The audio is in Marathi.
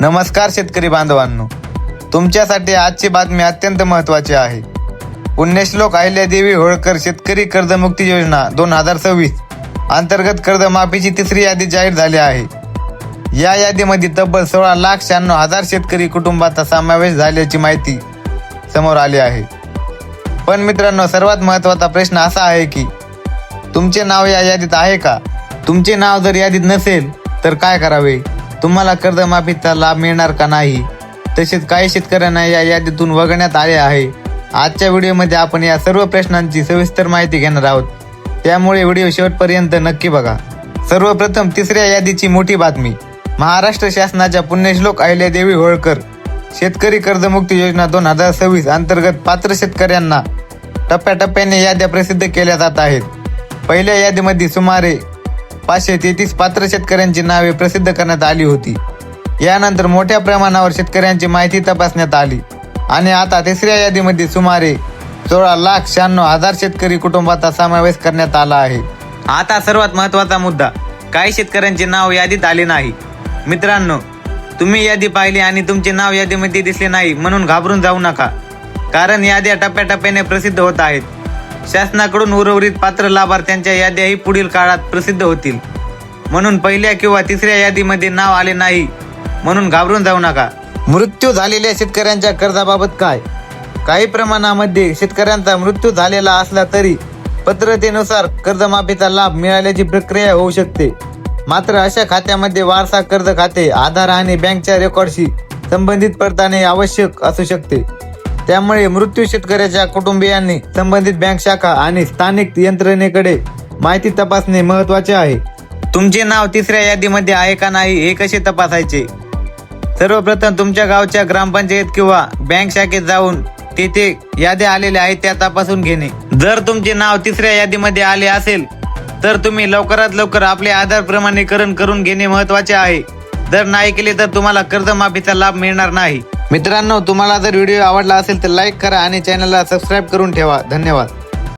नमस्कार शेतकरी बांधवांनो, तुमच्यासाठी आजची बातमी अत्यंत महत्त्वाची आहे। पुण्यश्लोक अहिल्यादेवी होळकर शेतकरी कर्जमुक्ती योजना 2026 अंतर्गत कर्जमाफीची तिसरी यादी जाहीर झाली आहे। या यादीमध्ये तब्बल 16,96,000 शेतकरी कुटुंबाचा समावेश झाल्याची माहिती समोर आली आहे। पण मित्रांनो, सर्वात महत्त्वाचा प्रश्न असा आहे की तुमचे नाव या यादीत आहे का? तुमचे नाव जर यादीत नसेल तर काय करावे? तुम्हाला कर्जमाफीचा लाभ मिळणार का नाही? तसेच काही शेतकऱ्यांना या यादीतून वगळण्यात आले आहे। आजच्या व्हिडिओमध्ये आपण या सर्व प्रश्नांची सविस्तर माहिती घेणार आहोत, त्यामुळे व्हिडिओ शेवटपर्यंत नक्की बघा। सर्वप्रथम तिसऱ्या यादीची मोठी बातमी। महाराष्ट्र शासनाच्या पुण्यश्लोक अहिल्यादेवी होळकर शेतकरी कर्जमुक्ती योजना 2026 अंतर्गत पात्र शेतकऱ्यांना टप्प्याटप्प्याने याद्या प्रसिद्ध केल्या जात आहेत। पहिल्या यादीमध्ये सुमारे 533 पात्र शेतकऱ्यांची नावे प्रसिद्ध करण्यात आली होती। यानंतर मोठ्या प्रमाणावर शेतकऱ्यांची माहिती तपासण्यात आली आणि आता तिसऱ्या यादीमध्ये सुमारे 16,96,000 शेतकरी कुटुंबाचा समावेश करण्यात आला आहे। आता सर्वात महत्त्वाचा मुद्दा, काही शेतकऱ्यांचे नाव यादीत आले नाही। मित्रांनो, तुम्ही यादी पाहिली आणि तुमचे नाव यादीमध्ये दिसले नाही म्हणून घाबरून जाऊ नका, कारण याद्या टप्प्याटप्प्याने प्रसिद्ध होत आहेत। शासनाकडून उर्वरित पात्र लाभार्थ्यांच्या याद्याही पुढील काळात प्रसिद्ध होतील, म्हणून पहिल्या किंवा तिसऱ्या यादीमध्ये नाव आले नाही म्हणून घाबरून जाऊ नका। मृत्यू झालेल्या शेतकऱ्यांच्या कर्जाबाबत काय? काही प्रमाणामध्ये शेतकऱ्यांचा मृत्यू झालेला असला तरी पात्रतेनुसार कर्जमाफीचा लाभ मिळाल्याची प्रक्रिया होऊ शकते। मात्र अशा खात्यामध्ये वारसा कर्ज खाते, आधार आणि बँकच्या रेकॉर्डशी संबंधित पडताळणी आवश्यक असू शकते। त्यामुळे मृत्यू शेतकऱ्याच्या कुटुंबियांनी संबंधित बँक शाखा आणि स्थानिक यंत्रणेकडे माहिती तपासणे महत्त्वाचे आहे। तुमचे नाव तिसऱ्या यादीमध्ये आहे का नाही हे कसे तपासायचे? सर्वप्रथम तुमच्या गावच्या ग्रामपंचायत किंवा बँक शाखेत जाऊन तेथे याद्या आलेल्या आहेत त्या तपासून घेणे। जर तुमचे नाव तिसऱ्या यादीमध्ये आले असेल तर तुम्ही लवकरात लवकर आपले आधार प्रमाणीकरण करून घेणे महत्त्वाचे आहे। जर नाही केले तर तुम्हाला कर्जमाफीचा लाभ मिळणार नाही। मित्रांनो, तुम्हाला जर व्हिडिओ आवडला असेल तर लाईक करा आणि चॅनलला सबस्क्राईब करून ठेवा। धन्यवाद।